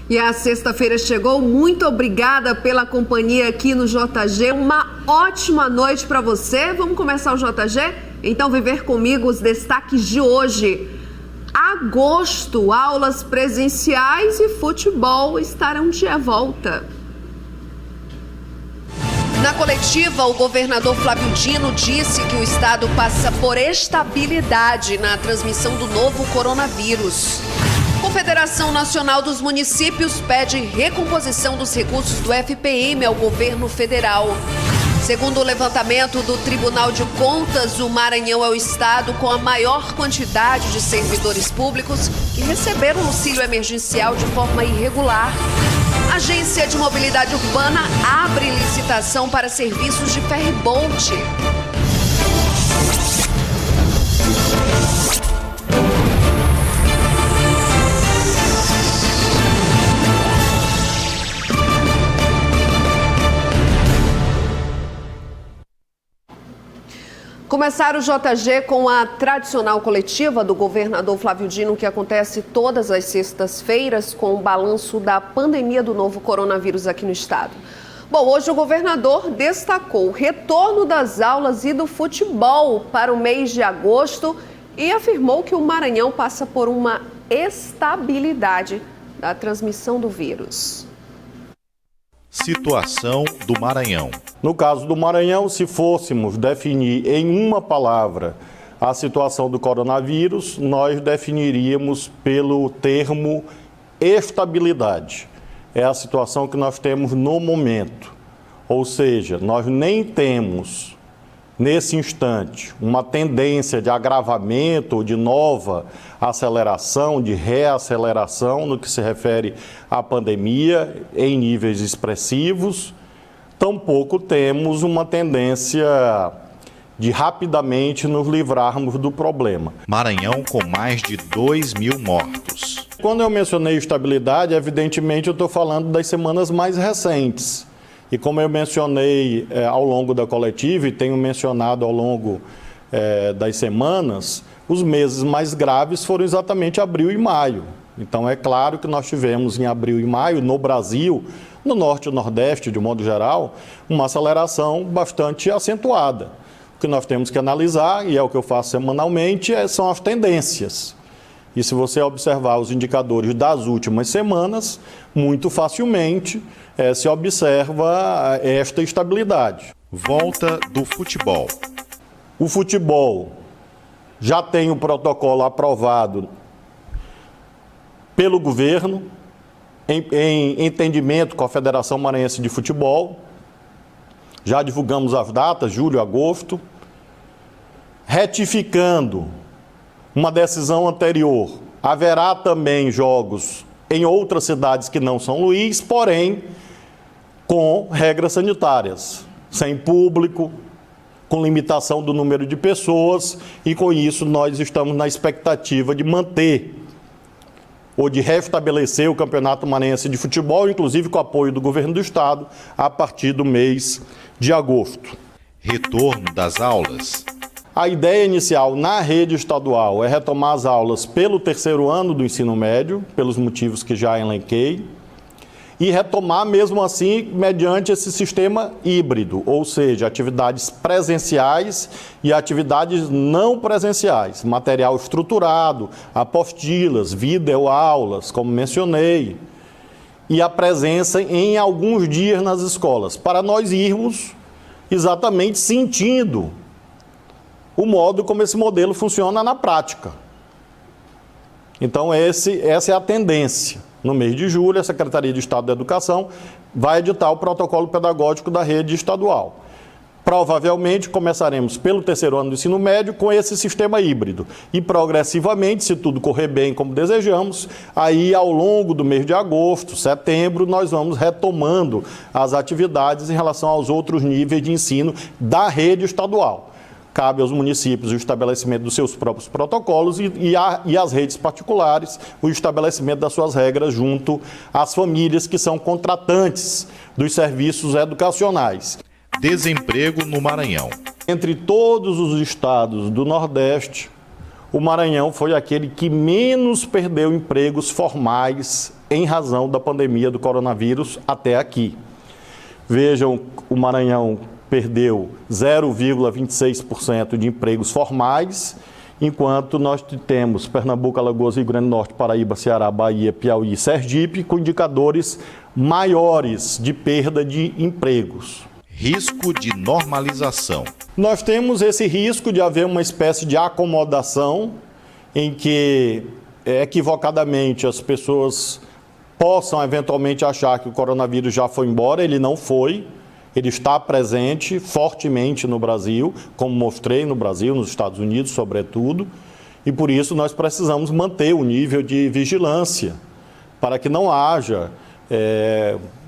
E a sexta-feira chegou, muito obrigada pela companhia aqui no JG, uma ótima noite para você. Vamos começar o JG? Então vem ver comigo os destaques de hoje. Agosto, aulas presenciais e futebol estarão de volta. Na coletiva, o governador Flávio Dino disse que o estado passa por estabilidade na transmissão do novo coronavírus. Confederação Nacional dos Municípios pede recomposição dos recursos do FPM ao governo federal. Segundo o levantamento do Tribunal de Contas, o Maranhão é o estado com a maior quantidade de servidores públicos que receberam auxílio emergencial de forma irregular. A Agência de Mobilidade Urbana abre licitação para serviços de ferry-boat. Começar o JG com a tradicional coletiva do governador Flávio Dino, que acontece todas as sextas-feiras, com o balanço da pandemia do novo coronavírus aqui no estado. Bom, hoje o governador destacou o retorno das aulas e do futebol para o mês de agosto e afirmou que o Maranhão passa por uma estabilidade da transmissão do vírus. Situação do Maranhão. No caso do Maranhão, se fôssemos definir em uma palavra a situação do coronavírus, nós definiríamos pelo termo estabilidade. É a situação que nós temos no momento. Ou seja, nós nem temos, nesse instante, uma tendência de agravamento ou de nova aceleração, de reaceleração no que se refere à pandemia em níveis expressivos. Tampouco temos uma tendência de rapidamente nos livrarmos do problema. Maranhão com mais de 2.000 mortos. Quando eu mencionei estabilidade, evidentemente eu estou falando das semanas mais recentes. E como eu mencionei ao longo da coletiva e tenho mencionado ao longo das semanas, os meses mais graves foram exatamente abril e maio. Então é claro que nós tivemos em abril e maio, no Brasil, no norte e nordeste, de modo geral, uma aceleração bastante acentuada. O que nós temos que analisar, e é o que eu faço semanalmente, são as tendências. E se você observar os indicadores das últimas semanas, muito facilmente se observa esta estabilidade. Volta do futebol. O futebol já tem o protocolo aprovado pelo governo, em entendimento com a Federação Maranhense de Futebol. Já divulgamos as datas, julho e agosto. Retificando uma decisão anterior, haverá também jogos em outras cidades que não São Luís, porém com regras sanitárias, sem público, com limitação do número de pessoas, e com isso nós estamos na expectativa de manter ou de restabelecer o Campeonato Maranhense de Futebol, inclusive com o apoio do governo do estado, a partir do mês de agosto. Retorno das aulas. A ideia inicial na rede estadual é retomar as aulas pelo terceiro ano do ensino médio, pelos motivos que já elenquei, e retomar mesmo assim mediante esse sistema híbrido, ou seja, atividades presenciais e atividades não presenciais, material estruturado, apostilas, videoaulas, como mencionei, e a presença em alguns dias nas escolas, para nós irmos exatamente sentindo o modo como esse modelo funciona na prática. Então essa é a tendência. No mês de julho, a Secretaria de Estado da Educação vai editar o protocolo pedagógico da rede estadual. Provavelmente começaremos pelo terceiro ano do ensino médio com esse sistema híbrido. E progressivamente, se tudo correr bem como desejamos, aí ao longo do mês de agosto, setembro, nós vamos retomando as atividades em relação aos outros níveis de ensino da rede estadual. Cabe aos municípios o estabelecimento dos seus próprios protocolos e às redes particulares o estabelecimento das suas regras junto às famílias que são contratantes dos serviços educacionais. Desemprego no Maranhão. Entre todos os estados do Nordeste, o Maranhão foi aquele que menos perdeu empregos formais em razão da pandemia do coronavírus até aqui. Vejam, o Maranhão perdeu 0,26% de empregos formais, enquanto nós temos Pernambuco, Alagoas, Rio Grande do Norte, Paraíba, Ceará, Bahia, Piauí e Sergipe com indicadores maiores de perda de empregos. Risco de normalização. Nós temos esse risco de haver uma espécie de acomodação em que, equivocadamente, as pessoas possam eventualmente achar que o coronavírus já foi embora. Ele não foi, ele está presente fortemente no Brasil, como mostrei no Brasil, nos Estados Unidos, sobretudo, e por isso nós precisamos manter o nível de vigilância para que não haja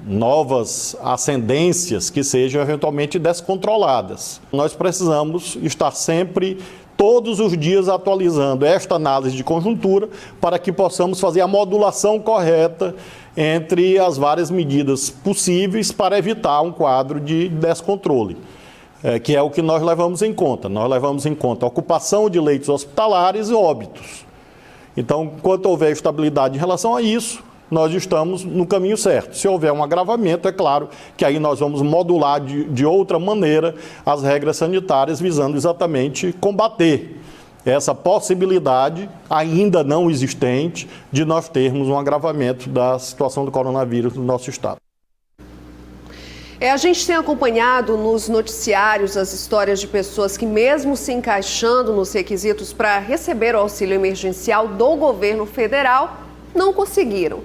novas ascendências que sejam eventualmente descontroladas. Nós precisamos estar sempre, todos os dias, atualizando esta análise de conjuntura para que possamos fazer a modulação correta entre as várias medidas possíveis para evitar um quadro de descontrole, que é o que nós levamos em conta. Nós levamos em conta a ocupação de leitos hospitalares e óbitos. Então, enquanto houver estabilidade em relação a isso, nós estamos no caminho certo. Se houver um agravamento, é claro que aí nós vamos modular de outra maneira as regras sanitárias, visando exatamente combater essa possibilidade ainda não existente de nós termos um agravamento da situação do coronavírus no nosso estado. A gente tem acompanhado nos noticiários as histórias de pessoas que, mesmo se encaixando nos requisitos para receber o auxílio emergencial do governo federal, não conseguiram.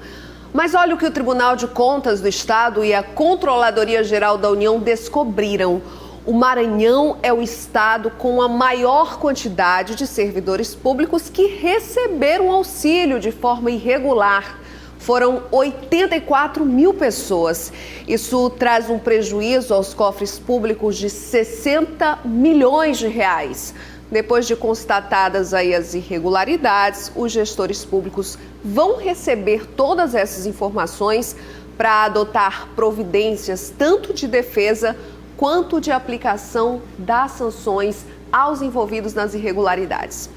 Mas olha o que o Tribunal de Contas do Estado e a Controladoria Geral da União descobriram. O Maranhão é o estado com a maior quantidade de servidores públicos que receberam auxílio de forma irregular. Foram 84 mil pessoas. Isso traz um prejuízo aos cofres públicos de 60 milhões de reais. Depois de constatadas aí as irregularidades, os gestores públicos vão receber todas essas informações para adotar providências tanto de defesa quanto de aplicação das sanções aos envolvidos nas irregularidades.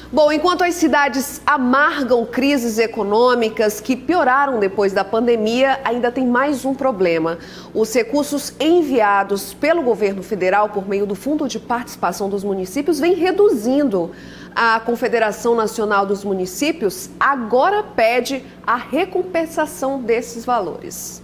Bom, enquanto as cidades amargam crises econômicas que pioraram depois da pandemia, ainda tem mais um problema. Os recursos enviados pelo governo federal por meio do Fundo de Participação dos Municípios vem reduzindo. A Confederação Nacional dos Municípios agora pede a recompensação desses valores.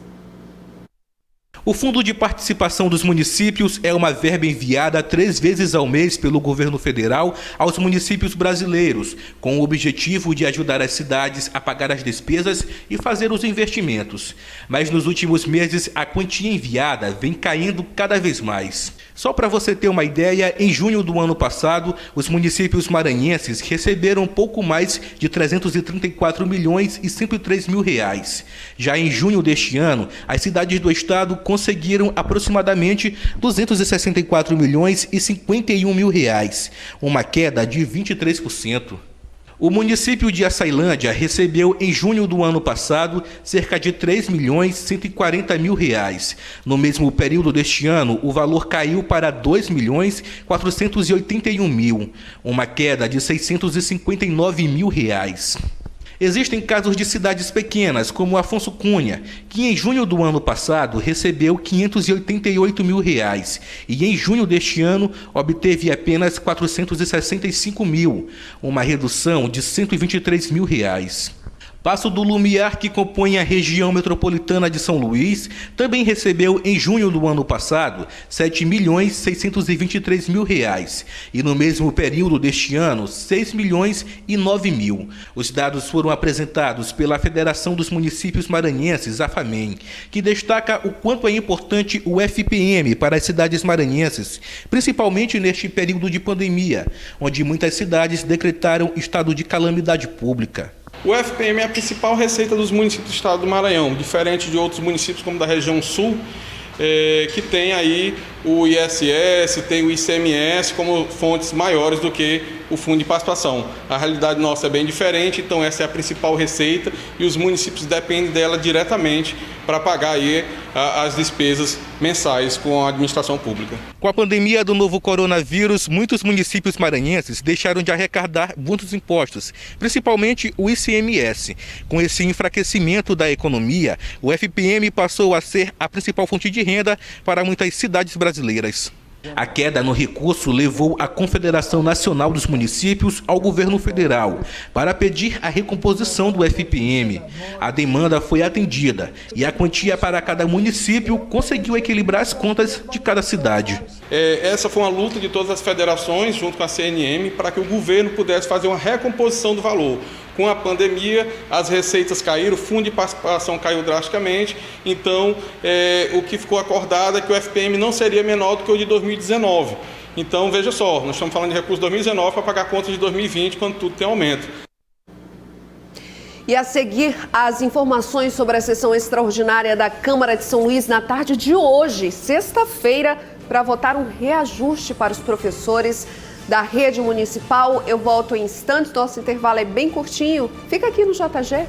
O Fundo de Participação dos Municípios é uma verba enviada 3 vezes ao mês pelo governo federal aos municípios brasileiros, com o objetivo de ajudar as cidades a pagar as despesas e fazer os investimentos. Mas nos últimos meses, a quantia enviada vem caindo cada vez mais. Só para você ter uma ideia, em junho do ano passado, os municípios maranhenses receberam pouco mais de 334 milhões e 103 mil reais. Já em junho deste ano, as cidades do estado conseguiram aproximadamente 264 milhões e 51 mil reais, uma queda de 23%. O município de Açailândia recebeu em junho do ano passado cerca de 3 milhões 140 mil reais. No mesmo período deste ano, o valor caiu para 2 milhões 481 mil, uma queda de 659 mil reais. Existem casos de cidades pequenas, como Afonso Cunha, que em junho do ano passado recebeu 588 mil reais e em junho deste ano obteve apenas 465 mil, uma redução de 123 mil reais. Passo do Lumiar, que compõe a região metropolitana de São Luís, também recebeu em junho do ano passado 7 milhões 623 mil reais e no mesmo período deste ano 6 milhões e 9 mil. Os dados foram apresentados pela Federação dos Municípios Maranhenses, a FAMEM, que destaca o quanto é importante o FPM para as cidades maranhenses, principalmente neste período de pandemia, onde muitas cidades decretaram estado de calamidade pública. O FPM é a principal receita dos municípios do estado do Maranhão, diferente de outros municípios como da região sul, que tem aí o ISS, tem o ICMS como fontes maiores do que o fundo de participação. A realidade nossa é bem diferente, então essa é a principal receita e os municípios dependem dela diretamente para pagar aí as despesas mensais com a administração pública. Com a pandemia do novo coronavírus, muitos municípios maranhenses deixaram de arrecadar muitos impostos, principalmente o ICMS. Com esse enfraquecimento da economia, o FPM passou a ser a principal fonte de renda para muitas cidades brasileiras. A queda no recurso levou a Confederação Nacional dos Municípios ao governo federal para pedir a recomposição do FPM. A demanda foi atendida e a quantia para cada município conseguiu equilibrar as contas de cada cidade. Essa foi uma luta de todas as federações junto com a CNM para que o governo pudesse fazer uma recomposição do valor. Com a pandemia, as receitas caíram, o fundo de participação caiu drasticamente, então o que ficou acordado é que o FPM não seria menor do que o de 2019. Então, veja só, nós estamos falando de recurso de 2019 para pagar contas de 2020, quando tudo tem aumento. E a seguir, as informações sobre a sessão extraordinária da Câmara de São Luís na tarde de hoje, sexta-feira, para votar um reajuste para os professores da rede municipal. Eu volto em instantes, nosso intervalo é bem curtinho. Fica aqui no JG.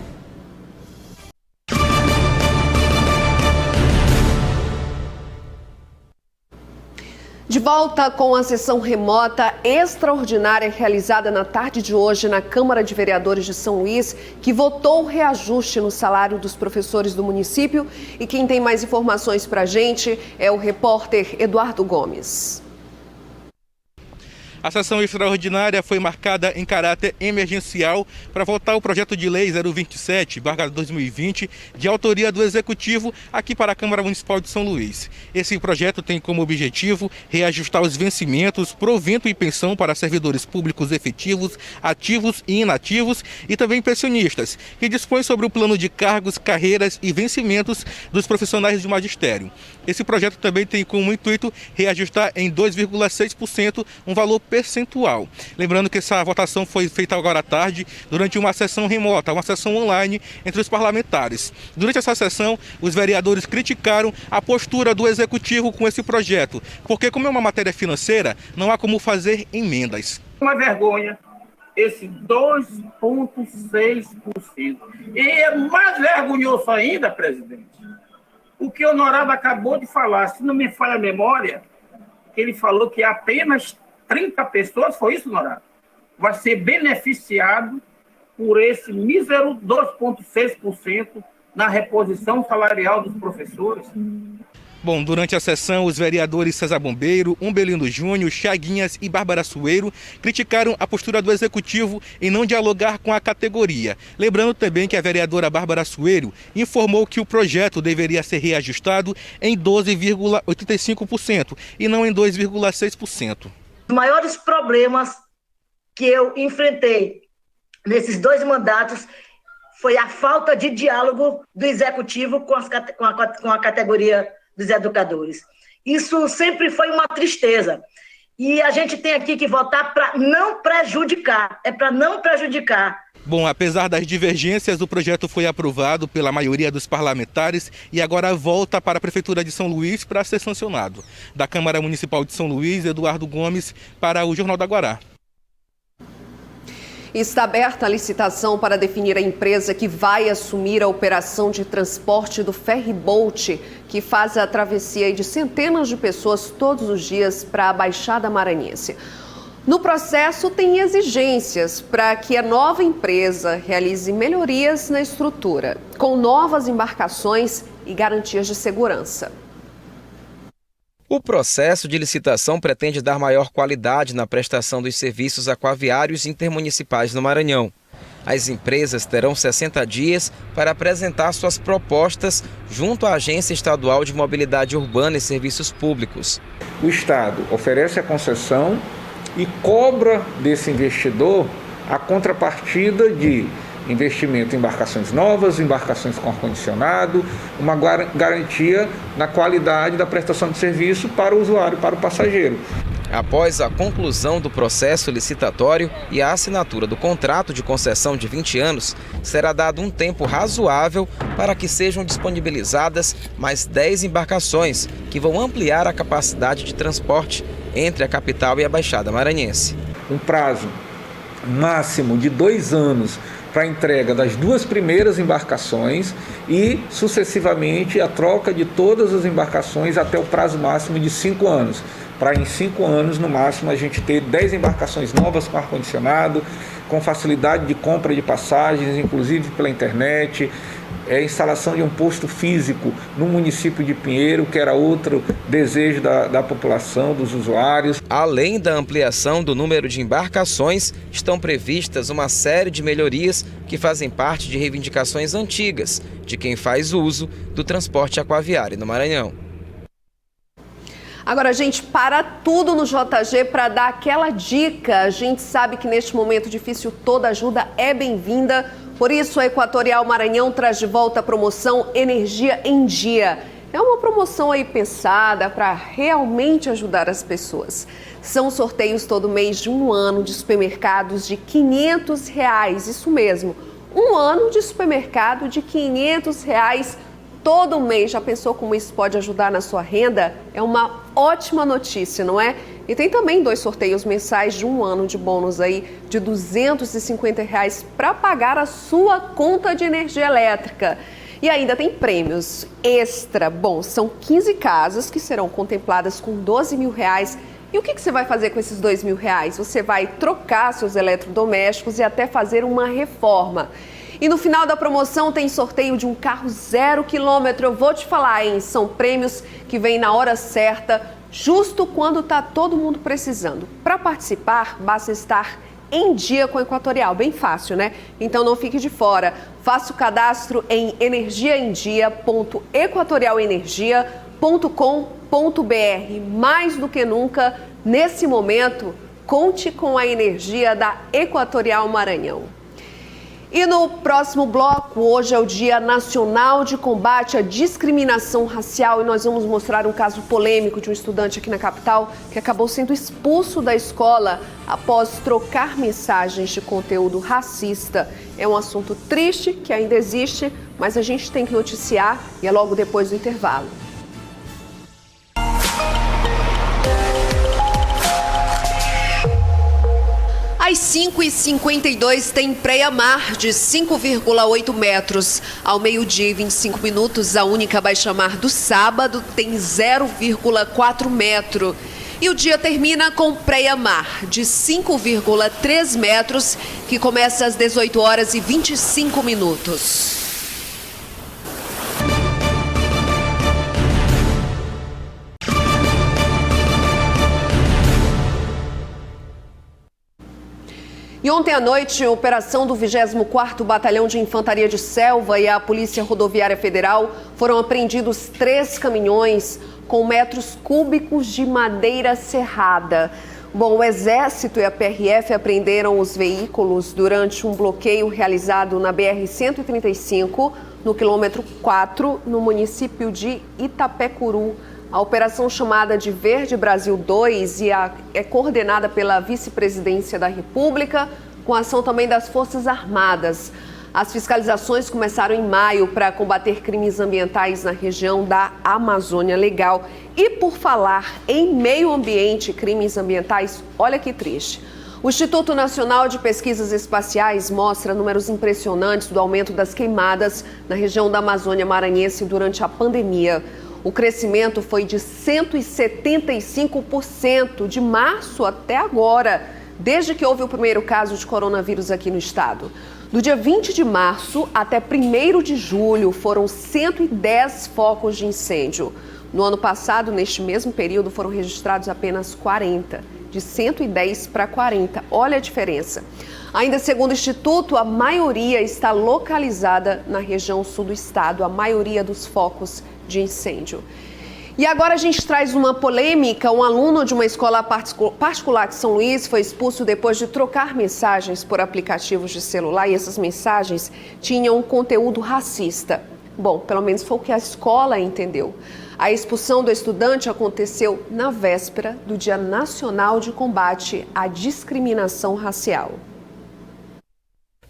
De volta com a sessão remota extraordinária realizada na tarde de hoje na Câmara de Vereadores de São Luís, que votou o reajuste no salário dos professores do município. E quem tem mais informações para a gente é o repórter Eduardo Gomes. A sessão extraordinária foi marcada em caráter emergencial para votar o projeto de lei 027/2020, de autoria do Executivo, aqui para a Câmara Municipal de São Luís. Esse projeto tem como objetivo reajustar os vencimentos, provento e pensão para servidores públicos efetivos, ativos e inativos e também pensionistas, que dispõe sobre o plano de cargos, carreiras e vencimentos dos profissionais de magistério. Esse projeto também tem como intuito reajustar em 2,6% um valor percentual. Lembrando que essa votação foi feita agora à tarde durante uma sessão remota, uma sessão online entre os parlamentares. Durante essa sessão, os vereadores criticaram a postura do Executivo com esse projeto, porque como é uma matéria financeira, não há como fazer emendas. Uma vergonha esse 2,6%. E é mais vergonhoso ainda, presidente, o que o Honorável acabou de falar, se não me falha a memória, que ele falou que apenas 30 pessoas, foi isso, Honorável? Vai ser beneficiado por esse mísero 2,6% na reposição salarial dos professores. Bom, durante a sessão, os vereadores César Bombeiro, Umbelino Júnior, Chaguinhas e Bárbara Sueiro criticaram a postura do Executivo em não dialogar com a categoria. Lembrando também que a vereadora Bárbara Sueiro informou que o projeto deveria ser reajustado em 12,85% e não em 2,6%. Os maiores problemas que eu enfrentei nesses 2 mandatos foi a falta de diálogo do Executivo com a categoria dos educadores. Isso sempre foi uma tristeza. E a gente tem aqui que votar para não prejudicar. É para não prejudicar. Bom, apesar das divergências, o projeto foi aprovado pela maioria dos parlamentares e agora volta para a Prefeitura de São Luís para ser sancionado. Da Câmara Municipal de São Luís, Eduardo Gomes, para o Jornal da Guará. Está aberta a licitação para definir a empresa que vai assumir a operação de transporte do ferry-boat, que faz a travessia de centenas de pessoas todos os dias para a Baixada Maranhense. No processo, tem exigências para que a nova empresa realize melhorias na estrutura, com novas embarcações e garantias de segurança. O processo de licitação pretende dar maior qualidade na prestação dos serviços aquaviários intermunicipais no Maranhão. As empresas terão 60 dias para apresentar suas propostas junto à Agência Estadual de Mobilidade Urbana e Serviços Públicos. O Estado oferece a concessão e cobra desse investidor a contrapartida de investimento em embarcações novas, embarcações com ar-condicionado, uma garantia na qualidade da prestação de serviço para o usuário, para o passageiro. Após a conclusão do processo licitatório e a assinatura do contrato de concessão de 20 anos, será dado um tempo razoável para que sejam disponibilizadas mais 10 embarcações, que vão ampliar a capacidade de transporte entre a capital e a Baixada Maranhense. Um prazo máximo de 2 anos para a entrega das 2 primeiras embarcações e, sucessivamente, a troca de todas as embarcações até o prazo máximo de 5 anos. Para em 5 anos, no máximo, a gente ter 10 embarcações novas com ar-condicionado, com facilidade de compra de passagens, inclusive pela internet, a instalação de um posto físico no município de Pinheiro, que era outro desejo da população, dos usuários. Além da ampliação do número de embarcações, estão previstas uma série de melhorias que fazem parte de reivindicações antigas de quem faz uso do transporte aquaviário no Maranhão. Agora, a gente para tudo no JG para dar aquela dica. A gente sabe que neste momento difícil toda ajuda é bem-vinda. Por isso, a Equatorial Maranhão traz de volta a promoção Energia em Dia. É uma promoção aí pensada para realmente ajudar as pessoas. São sorteios todo mês de 1 ano de supermercados de R$500. Isso mesmo, 1 ano de supermercado de R$500 todo mês. Já pensou como isso pode ajudar na sua renda? É uma ótima notícia, não é? E tem também 2 sorteios mensais de 1 ano de bônus aí de R$250 para pagar a sua conta de energia elétrica. E ainda tem prêmios extra. Bom, são 15 casas que serão contempladas com R$12 mil. E o que você vai fazer com esses R$2 mil? Você vai trocar seus eletrodomésticos e até fazer uma reforma. E no final da promoção tem sorteio de um carro 0 quilômetro. Eu vou te falar, hein? São prêmios que vêm na hora certa, justo quando está todo mundo precisando. Para participar, basta estar em dia com a Equatorial. Bem fácil, né? Então não fique de fora. Faça o cadastro em energiaemdia.equatorialenergia.com.br. Mais do que nunca, nesse momento, conte com a energia da Equatorial Maranhão. E no próximo bloco, hoje é o Dia Nacional de Combate à Discriminação Racial e nós vamos mostrar um caso polêmico de um estudante aqui na capital que acabou sendo expulso da escola após trocar mensagens de conteúdo racista. É um assunto triste que ainda existe, mas a gente tem que noticiar e é logo depois do intervalo. Às 5h52 tem Praia-Mar de 5,8 metros. Ao meio-dia e 25 minutos, a única baixa-mar do sábado tem 0,4 metro. E o dia termina com Praia-Mar de 5,3 metros, que começa às 18h25. E ontem à noite, a operação do 24º Batalhão de Infantaria de Selva e a Polícia Rodoviária Federal foram apreendidos 3 caminhões com metros cúbicos de madeira serrada. Bom, o Exército e a PRF apreenderam os veículos durante um bloqueio realizado na BR-135, no quilômetro 4, no município de Itapecuru. A operação, chamada de Verde Brasil 2 é coordenada pela Vice-Presidência da República, com ação também das Forças Armadas. As fiscalizações começaram em maio para combater crimes ambientais na região da Amazônia Legal. E por falar em meio ambiente e crimes ambientais, olha que triste. O Instituto Nacional de Pesquisas Espaciais mostra números impressionantes do aumento das queimadas na região da Amazônia Maranhense durante a pandemia. O crescimento foi de 175% de março até agora, desde que houve o primeiro caso de coronavírus aqui no estado. Do dia 20 de março até 1º de julho, foram 110 focos de incêndio. No ano passado, neste mesmo período, foram registrados apenas 40, de 110 para 40. Olha a diferença. Ainda segundo o Instituto, a maioria está localizada na região sul do estado, a maioria dos focos de incêndio. E agora a gente traz uma polêmica. Um aluno de uma escola particular de São Luís foi expulso depois de trocar mensagens por aplicativos de celular e essas mensagens tinham um conteúdo racista. Bom, pelo menos foi o que a escola entendeu. A expulsão do estudante aconteceu na véspera do Dia Nacional de Combate à Discriminação Racial.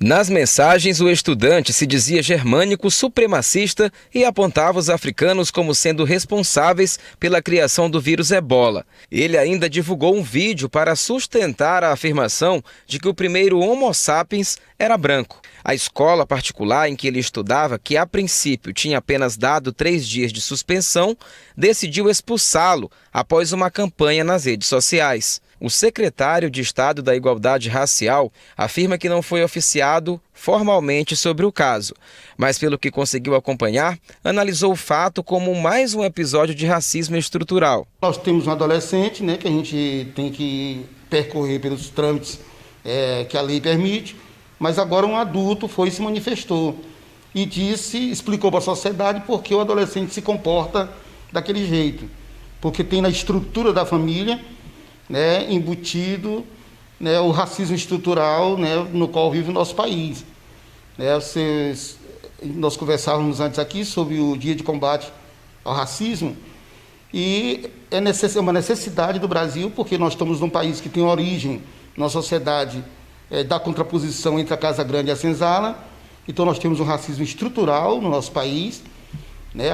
Nas mensagens, o estudante se dizia germânico supremacista e apontava os africanos como sendo responsáveis pela criação do vírus Ebola. Ele ainda divulgou um vídeo para sustentar a afirmação de que o primeiro Homo sapiens era branco. A escola particular em que ele estudava, que a princípio tinha apenas dado 3 dias de suspensão, decidiu expulsá-lo após uma campanha nas redes sociais. O secretário de Estado da Igualdade Racial afirma que não foi oficiado formalmente sobre o caso, mas pelo que conseguiu acompanhar, analisou o fato como mais um episódio de racismo estrutural. Nós temos um adolescente, que a gente tem que percorrer pelos trâmites que a lei permite, mas agora um adulto foi e se manifestou e explicou para a sociedade por que o adolescente se comporta daquele jeito, porque tem na estrutura da família embutido o racismo estrutural no qual vive o nosso país. Nós conversávamos antes aqui sobre o Dia de Combate ao Racismo e é uma necessidade do Brasil, porque nós estamos num país que tem origem na sociedade da contraposição entre a Casa Grande e a Senzala. Então nós temos um racismo estrutural no nosso país.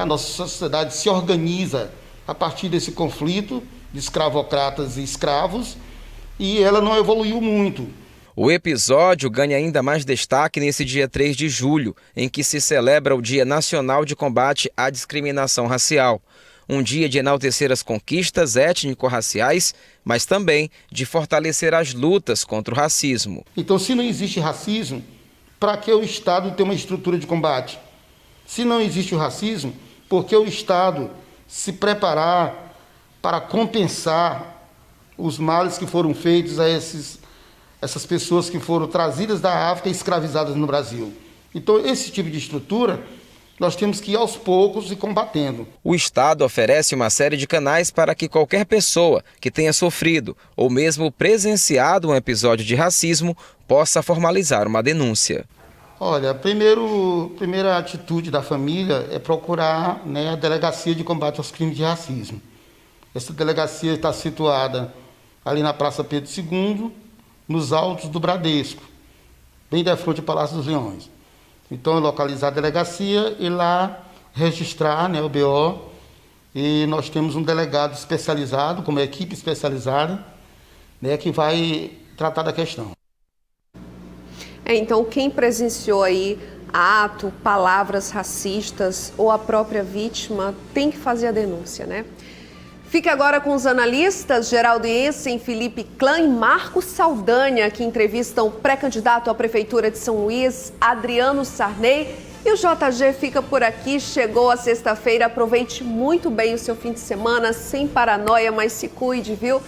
A nossa sociedade se organiza a partir desse conflito de escravocratas e escravos, e ela não evoluiu muito. O episódio ganha ainda mais destaque nesse dia 3 de julho, em que se celebra o Dia Nacional de Combate à Discriminação Racial. Um dia de enaltecer as conquistas étnico-raciais, mas também de fortalecer as lutas contra o racismo. Então, se não existe racismo, para que o Estado tenha uma estrutura de combate? Se não existe o racismo, por que o Estado se preparar para compensar os males que foram feitos a essas pessoas que foram trazidas da África e escravizadas no Brasil? Então, esse tipo de estrutura, nós temos que ir aos poucos e combatendo. O Estado oferece uma série de canais para que qualquer pessoa que tenha sofrido ou mesmo presenciado um episódio de racismo possa formalizar uma denúncia. Olha, a primeira atitude da família é procurar a Delegacia de Combate aos Crimes de Racismo. Essa delegacia está situada ali na Praça Pedro II, nos altos do Bradesco, bem de frente ao Palácio dos Leões. Então, é localizar a delegacia e lá registrar o BO. E nós temos um delegado especializado, como equipe especializada, que vai tratar da questão. Então, quem presenciou aí ato, palavras racistas ou a própria vítima tem que fazer a denúncia, Fique agora com os analistas Geraldo Essen, Felipe Clã e Marcos Saldanha, que entrevistam o pré-candidato à Prefeitura de São Luís, Adriano Sarney. E o JG fica por aqui, chegou a sexta-feira, aproveite muito bem o seu fim de semana, sem paranoia, mas se cuide, viu?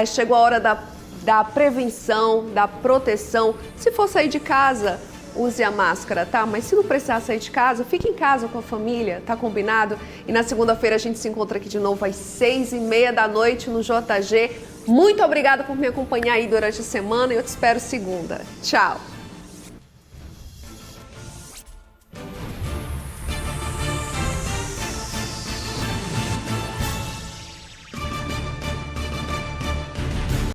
Chegou a hora da prevenção, da proteção. Se for sair de casa, use a máscara, tá? Mas se não precisar sair de casa, fique em casa com a família, tá combinado? E na segunda-feira a gente se encontra aqui de novo às 6h30 da noite no JG. Muito obrigada por me acompanhar aí durante a semana e eu te espero segunda. Tchau!